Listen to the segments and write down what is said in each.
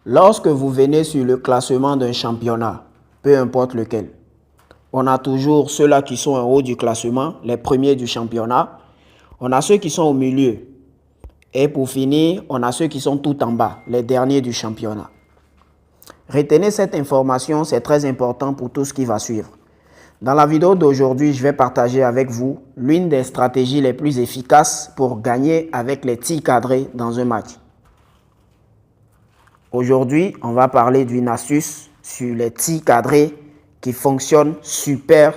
Lorsque vous venez sur le classement d'un championnat, peu importe lequel, on a toujours ceux-là qui sont en haut du classement, les premiers du championnat. On a ceux qui sont au milieu. Et pour finir, on a ceux qui sont tout en bas, les derniers du championnat. Retenez cette information, c'est très important pour tout ce qui va suivre. Dans la vidéo d'aujourd'hui, je vais partager avec vous l'une des stratégies les plus efficaces pour gagner avec les tirs cadrés dans un match. Aujourd'hui, on va parler d'une astuce sur les tirs cadrés qui fonctionne super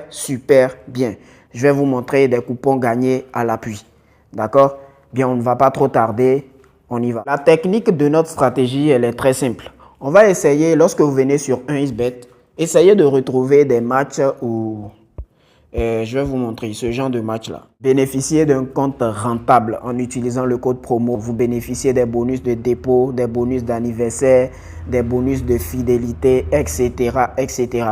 bien. Je vais vous montrer des coupons gagnés à l'appui. D'accord? Bien, on ne va pas trop tarder, on y va. La technique de notre stratégie, elle est très simple. On va essayer, lorsque vous venez sur 1xBet, essayez de retrouver des matchs où je vais vous montrer ce genre de match-là. Bénéficiez d'un compte rentable en utilisant le code promo. Vous bénéficiez des bonus de dépôt, des bonus d'anniversaire, des bonus de fidélité, etc.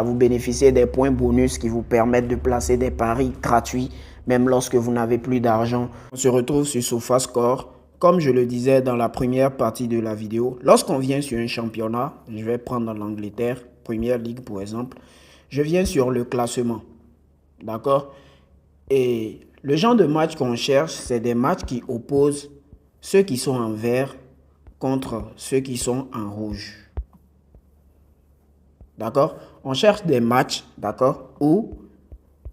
Vous bénéficiez des points bonus qui vous permettent de placer des paris gratuits, même lorsque vous n'avez plus d'argent. On se retrouve sur SofaScore. Comme je le disais dans la première partie de la vidéo, lorsqu'on vient sur un championnat, je vais prendre l'Angleterre, Première Ligue pour exemple, je viens sur le classement. D'accord? Et le genre de match qu'on cherche, c'est des matchs qui opposent ceux qui sont en vert contre ceux qui sont en rouge. D'accord? On cherche des matchs, d'accord, où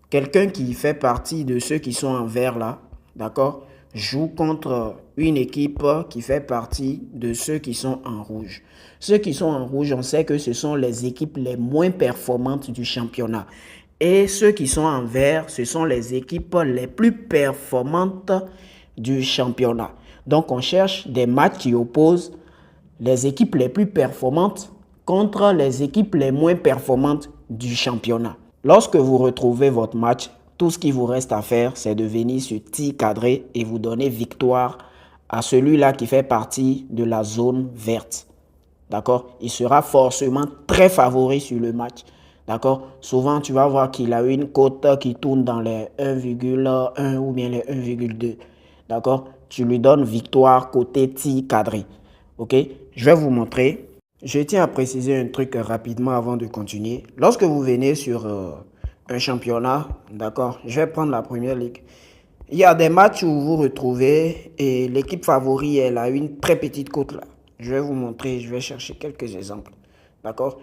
quelqu'un qui fait partie de ceux qui sont en vert là, d'accord, joue contre une équipe qui fait partie de ceux qui sont en rouge. Ceux qui sont en rouge, on sait que ce sont les équipes les moins performantes du championnat. Et ceux qui sont en vert, ce sont les équipes les plus performantes du championnat. Donc, on cherche des matchs qui opposent les équipes les plus performantes contre les équipes les moins performantes du championnat. Lorsque vous retrouvez votre match, tout ce qui vous reste à faire, c'est de venir sur tir cadré et vous donner victoire à celui-là qui fait partie de la zone verte. D'accord? Il sera forcément très favori sur le match. D'accord? Souvent, tu vas voir qu'il a une cote qui tourne dans les 1,1 ou bien les 1,2. D'accord? Tu lui donnes victoire côté tir cadré. OK? Je vais vous montrer. Je tiens à préciser un truc rapidement avant de continuer. Lorsque vous venez sur un championnat, d'accord? Je vais prendre la Première Ligue. Il y a des matchs où vous vous retrouvez et l'équipe favori, elle a une très petite cote là. Je vais vous montrer, je vais chercher quelques exemples. D'accord?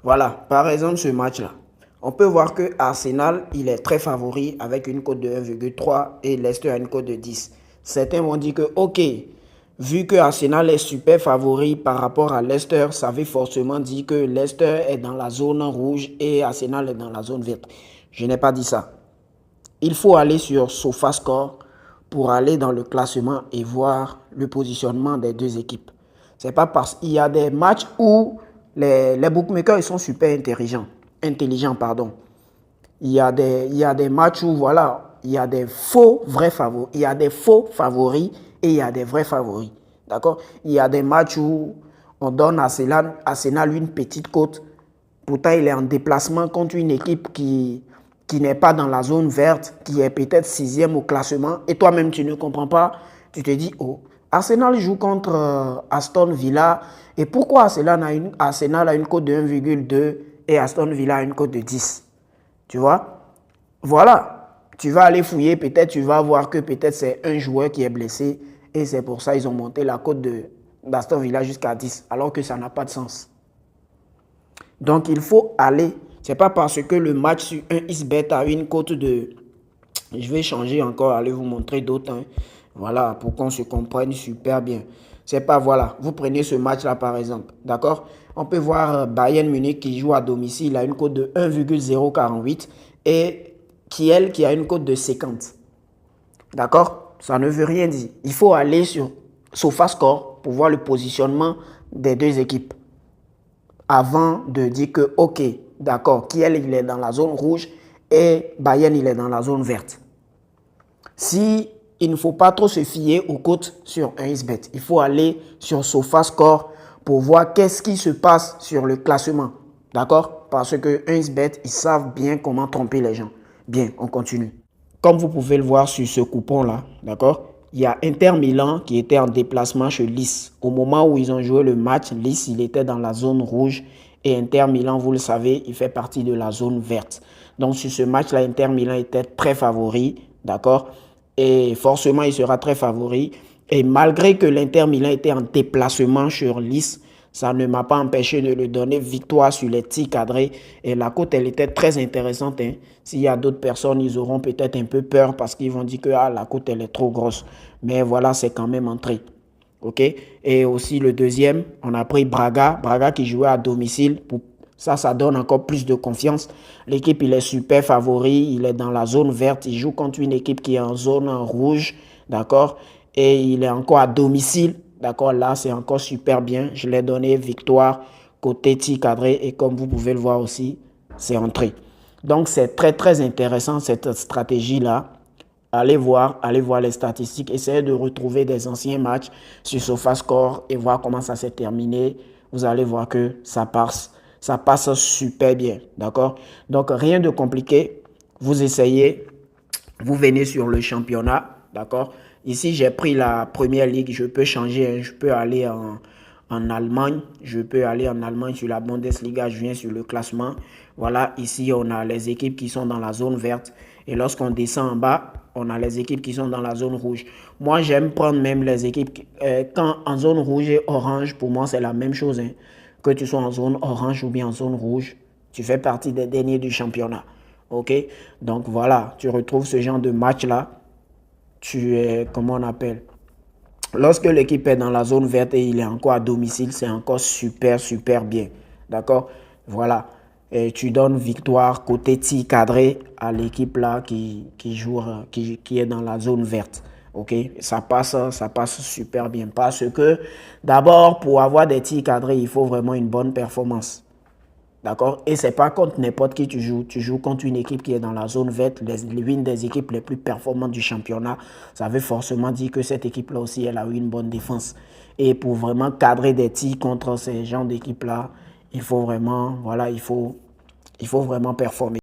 Voilà, par exemple, ce match-là. On peut voir que Arsenal, il est très favori avec une cote de 1,3 et Leicester a une cote de 10. Certains vont dire que, ok, vu que Arsenal est super favori par rapport à Leicester, ça veut forcément dire que Leicester est dans la zone rouge et Arsenal est dans la zone verte. Je n'ai pas dit ça. Il faut aller sur SofaScore pour aller dans le classement et voir le positionnement des deux équipes. C'est pas parce qu'il y a des matchs où les bookmakers ils sont super intelligents, pardon. Il y a des matchs où voilà, il y a des faux vrais favoris, il y a des faux favoris et il y a des vrais favoris. D'accord? Il y a des matchs où on donne à Arsenal une petite cote. Pourtant, il est en déplacement contre une équipe qui n'est pas dans la zone verte, qui est peut-être 6e au classement. Et toi-même, tu ne comprends pas. Tu te dis, oh, Arsenal joue contre Aston Villa. Et pourquoi Arsenal a une cote de 1,2 et Aston Villa a une cote de 10? Tu vois? Voilà. Tu vas aller fouiller, peut-être tu vas voir que peut-être c'est un joueur qui est blessé. Et c'est pour ça qu'ils ont monté la cote d'Aston Villa jusqu'à 10. Alors que ça n'a pas de sens. Donc, il faut aller. Ce n'est pas parce que le match sur 1xBet a une cote de... Je vais changer encore, aller vous montrer d'autres. Hein. Voilà, pour qu'on se comprenne super bien. C'est pas, voilà, vous prenez ce match-là par exemple, d'accord? On peut voir Bayern Munich qui joue à domicile a une cote de 1,048 et Kiel qui a une cote de 50. D'accord? Ça ne veut rien dire. Il faut aller sur SofaScore pour voir le positionnement des deux équipes. Avant de dire que, ok, d'accord, Kiel il est dans la zone rouge et Bayern il est dans la zone verte. Si il ne faut pas trop se fier aux cotes sur 1xBet, il faut aller sur SofaScore pour voir qu'est-ce qui se passe sur le classement. D'accord? Parce que 1xBet, ils savent bien comment tromper les gens. Bien, on continue. Comme vous pouvez le voir sur ce coupon-là, d'accord? il y a Inter Milan qui était en déplacement chez Nice. Au moment où ils ont joué le match, Nice, il était dans la zone rouge et Inter Milan, vous le savez, il fait partie de la zone verte. Donc sur ce match-là, Inter Milan était très favori, d'accord? Et forcément, il sera très favori. Et malgré que l'Inter Milan était en déplacement sur Nice, ça ne m'a pas empêché de lui donner victoire sur les tirs cadrés. Et la cote, elle était très intéressante. Hein. S'il y a d'autres personnes, ils auront peut-être un peu peur parce qu'ils vont dire que ah, la cote, elle est trop grosse. Mais voilà, c'est quand même entré. OK? Et aussi le deuxième, on a pris Braga. Braga qui jouait à domicile. Ça donne encore plus de confiance. L'équipe, il est super favori. Il est dans la zone verte. Il joue contre une équipe qui est en zone rouge. D'accord? Et il est encore à domicile. D'accord? Là, c'est encore super bien. Je l'ai donné victoire côté tir cadré. Et comme vous pouvez le voir aussi, c'est entré. Donc, c'est très, très intéressant cette stratégie-là. Allez voir les statistiques. Essayez de retrouver des anciens matchs sur SofaScore et voir comment ça s'est terminé. Vous allez voir que ça passe super bien. D'accord? Donc, rien de compliqué. Vous essayez. Vous venez sur le championnat. D'accord? Ici, j'ai pris la première ligue. Je peux changer. Je peux aller en Allemagne. Je peux aller en Allemagne sur la Bundesliga. Je viens sur le classement. Voilà, ici, on a les équipes qui sont dans la zone verte. Et lorsqu'on descend en bas, on a les équipes qui sont dans la zone rouge. Moi, j'aime prendre même les équipes quand en zone rouge et orange, pour moi, c'est la même chose. Hein. Que tu sois en zone orange ou bien en zone rouge, tu fais partie des derniers du championnat. OK? Donc voilà, tu retrouves ce genre de match-là. Tu es, comment on appelle? Lorsque l'équipe est dans la zone verte et il est encore à domicile, c'est encore super, super bien. D'accord? Voilà. Et tu donnes victoire côté tir cadré à l'équipe là qui joue, qui est dans la zone verte. OK? Ça passe super bien. Parce que d'abord, pour avoir des tirs cadrés, il faut vraiment une bonne performance. D'accord? Et c'est pas contre n'importe qui tu joues. Tu joues contre une équipe qui est dans la zone verte, l'une des équipes les plus performantes du championnat. Ça veut forcément dire que cette équipe-là aussi, elle a eu une bonne défense. Et pour vraiment cadrer des tirs contre ces genres d'équipes-là, il faut vraiment, voilà, il faut vraiment performer.